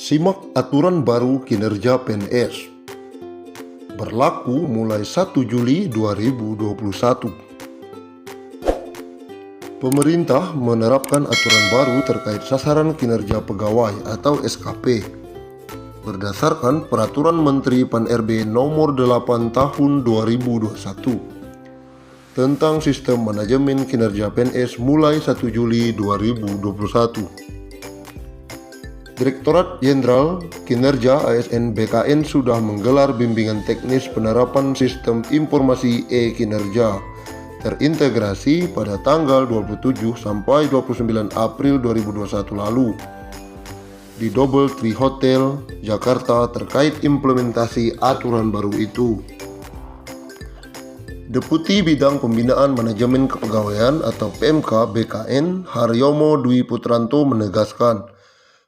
Simak aturan baru kinerja PNS. Berlaku mulai 1 Juli 2021. Pemerintah menerapkan aturan baru terkait sasaran kinerja pegawai atau SKP berdasarkan Peraturan Menteri Pan-RB Nomor 8 Tahun 2021 tentang Sistem Manajemen Kinerja PNS mulai 1 Juli 2021. Direktorat Jenderal Kinerja ASN BKN sudah menggelar bimbingan teknis penerapan sistem informasi e-kinerja terintegrasi pada tanggal 27 sampai 29 April 2021 lalu di Double Tree Hotel, Jakarta terkait implementasi aturan baru itu. Deputi Bidang Pembinaan Manajemen Kepegawaian atau PMK BKN Haryomo Dwi Putranto menegaskan,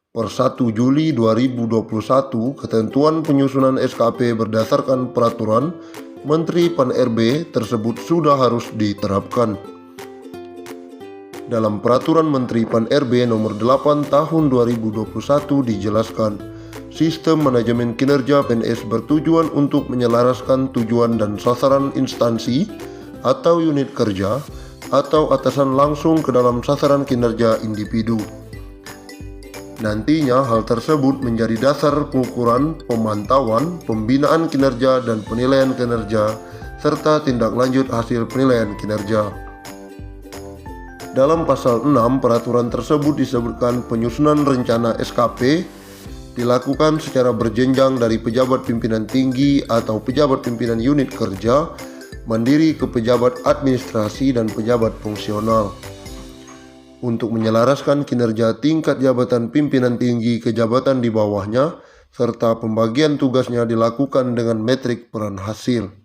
per 1 Juli 2021 ketentuan penyusunan SKP berdasarkan Peraturan Menteri Pan-RB tersebut sudah harus diterapkan. Dalam Peraturan Menteri Pan-RB Nomor 8 Tahun 2021 dijelaskan, sistem manajemen kinerja PNS bertujuan untuk menyelaraskan tujuan dan sasaran instansi atau unit kerja atau atasan langsung ke dalam sasaran kinerja individu. Nantinya hal tersebut menjadi dasar pengukuran, pemantauan, pembinaan kinerja dan penilaian kinerja serta tindak lanjut hasil penilaian kinerja. Dalam pasal 6 peraturan tersebut disebutkan penyusunan rencana SKP dilakukan secara berjenjang dari pejabat pimpinan tinggi atau pejabat pimpinan unit kerja mandiri ke pejabat administrasi dan pejabat fungsional. Untuk menyelaraskan kinerja tingkat jabatan pimpinan tinggi ke jabatan di bawahnya, serta pembagian tugasnya dilakukan dengan metrik peran hasil.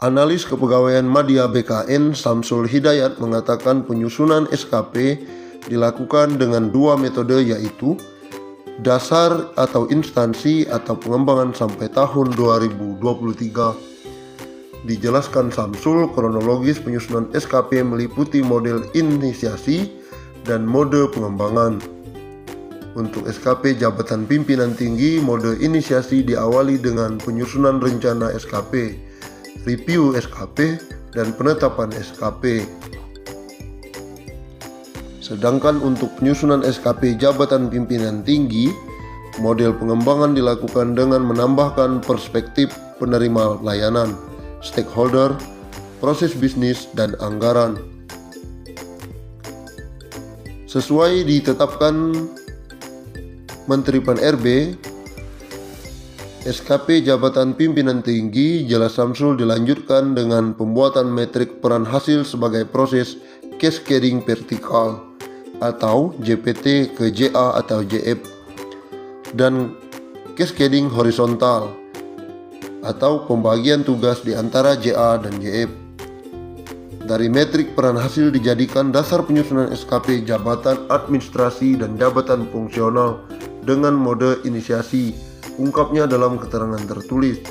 Analis Kepegawaian Madya BKN Samsul Hidayat mengatakan penyusunan SKP dilakukan dengan dua metode, yaitu dasar atau instansi atau pengembangan sampai tahun 2023. Dijelaskan Samsul, kronologis penyusunan SKP meliputi model inisiasi dan mode pengembangan. Untuk SKP jabatan pimpinan tinggi, mode inisiasi diawali dengan penyusunan rencana SKP, review SKP, dan penetapan SKP. Sedangkan untuk penyusunan SKP jabatan pimpinan tinggi, model pengembangan dilakukan dengan menambahkan perspektif penerima layanan, stakeholder, proses bisnis, dan anggaran. Sesuai ditetapkan Menteri Pan-RB, SKP jabatan pimpinan tinggi jelas Samsul dilanjutkan dengan pembuatan metrik peran hasil sebagai proses cascading vertikal atau JPT ke JA atau JF, dan cascading horizontal atau pembagian tugas di antara JA dan JF. Dari metrik peran hasil dijadikan dasar penyusunan SKP jabatan administrasi dan jabatan fungsional dengan mode inisiasi, ungkapnya dalam keterangan tertulis.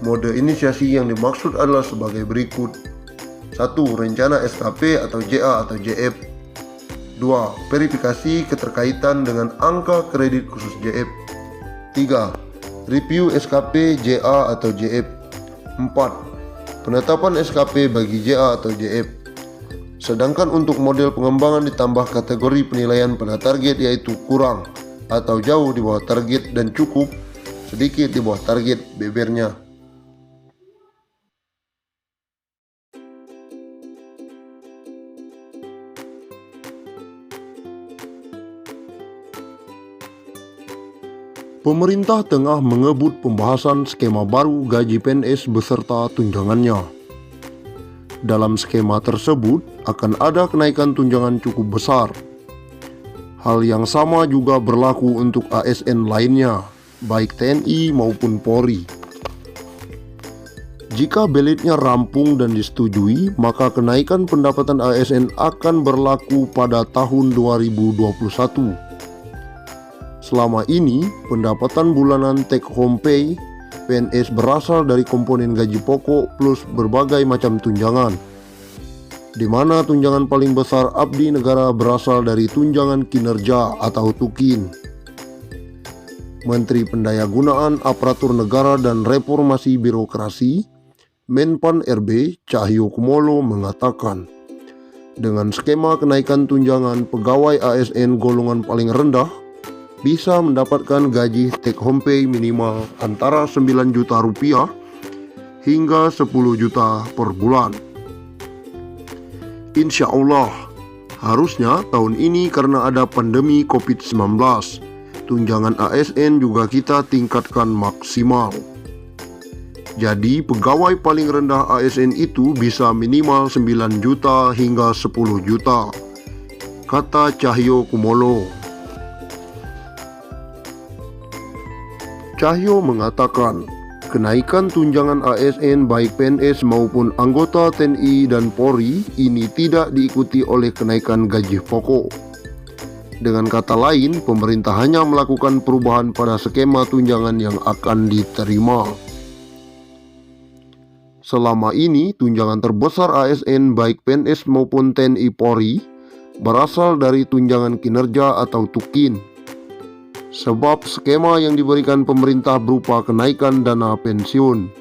Mode inisiasi yang dimaksud adalah sebagai berikut: 1. Rencana SKP atau JA atau JF. 2. Verifikasi keterkaitan dengan angka kredit khusus JF. 3. Review SKP JA atau JF. 4. Penetapan SKP bagi JA atau JF. Sedangkan untuk model pengembangan ditambah kategori penilaian pada target, yaitu kurang atau jauh di bawah target dan cukup sedikit di bawah target bebernya. Pemerintah tengah mengebut pembahasan skema baru gaji PNS beserta tunjangannya. Dalam skema tersebut akan ada kenaikan tunjangan cukup besar. Hal yang sama juga berlaku untuk ASN lainnya, baik TNI maupun Polri. Jika belitnya rampung dan disetujui, maka kenaikan pendapatan ASN akan berlaku pada tahun 2021. Selama ini, pendapatan bulanan take home pay PNS berasal dari komponen gaji pokok plus berbagai macam tunjangan. di mana tunjangan paling besar abdi negara berasal dari tunjangan kinerja atau TUKIN. Menteri Pendayagunaan Aparatur Negara dan Reformasi Birokrasi, Menpan RB Cahyokumolo mengatakan, dengan skema kenaikan tunjangan pegawai ASN golongan paling rendah bisa mendapatkan gaji take home pay minimal antara 9 juta rupiah hingga 10 juta per bulan. Insya Allah, harusnya tahun ini karena ada pandemi COVID-19, tunjangan ASN juga kita tingkatkan maksimal. Jadi pegawai paling rendah ASN itu bisa minimal 9 juta hingga 10 juta, kata Cahyokumolo. Cahyo mengatakan, kenaikan tunjangan ASN baik PNS maupun anggota TNI dan Polri ini tidak diikuti oleh kenaikan gaji pokok. Dengan kata lain, pemerintah hanya melakukan perubahan pada skema tunjangan yang akan diterima. Selama ini, tunjangan terbesar ASN baik PNS maupun TNI Polri berasal dari tunjangan kinerja atau TUKIN. Sebab skema yang diberikan pemerintah berupa kenaikan dana pensiun.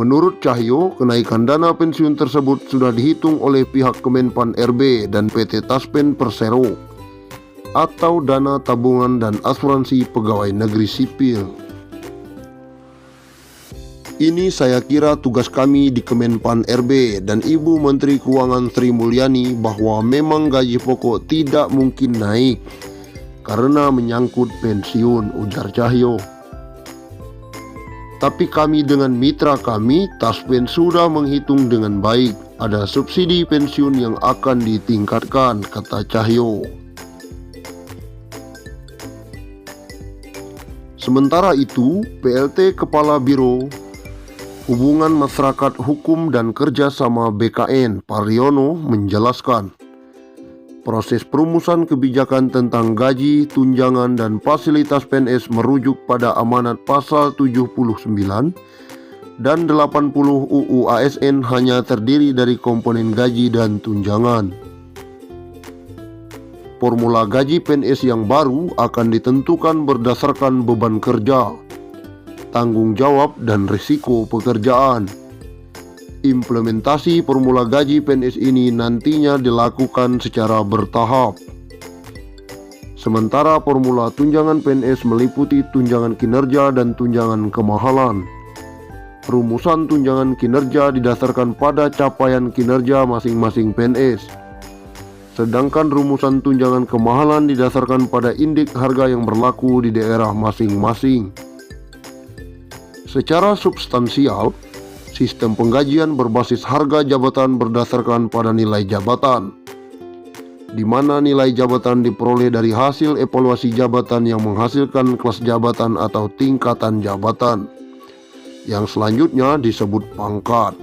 Menurut Cahyo, kenaikan dana pensiun tersebut sudah dihitung oleh pihak Kemenpan RB dan PT Taspen Persero atau dana tabungan dan asuransi pegawai negeri sipil. Ini saya kira tugas kami di Kemenpan RB dan Ibu Menteri Keuangan Sri Mulyani bahwa memang gaji pokok tidak mungkin naik karena menyangkut pensiun, ujar Cahyo. Tapi kami dengan mitra kami, Taspen sudah menghitung dengan baik. Ada subsidi pensiun yang akan ditingkatkan, kata Cahyo. Sementara itu, PLT Kepala Biro Hubungan Masyarakat Hukum dan Kerjasama BKN, Pariono, menjelaskan, proses perumusan kebijakan tentang gaji, tunjangan, dan fasilitas PNS merujuk pada amanat pasal 79 dan 80 UU ASN hanya terdiri dari komponen gaji dan tunjangan. Formula gaji PNS yang baru akan ditentukan berdasarkan beban kerja, tanggung jawab, dan risiko pekerjaan. Implementasi formula gaji PNS ini nantinya dilakukan secara bertahap. Sementara formula tunjangan PNS meliputi tunjangan kinerja dan tunjangan kemahalan. Rumusan tunjangan kinerja didasarkan pada capaian kinerja masing-masing PNS. Sedangkan rumusan tunjangan kemahalan didasarkan pada indeks harga yang berlaku di daerah masing-masing. Secara substansial, sistem penggajian berbasis harga jabatan berdasarkan pada nilai jabatan, di mana nilai jabatan diperoleh dari hasil evaluasi jabatan yang menghasilkan kelas jabatan atau tingkatan jabatan, yang selanjutnya disebut pangkat.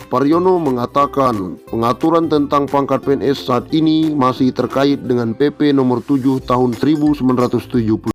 Pariono mengatakan pengaturan tentang pangkat PNS saat ini masih terkait dengan PP nomor 7 tahun 1970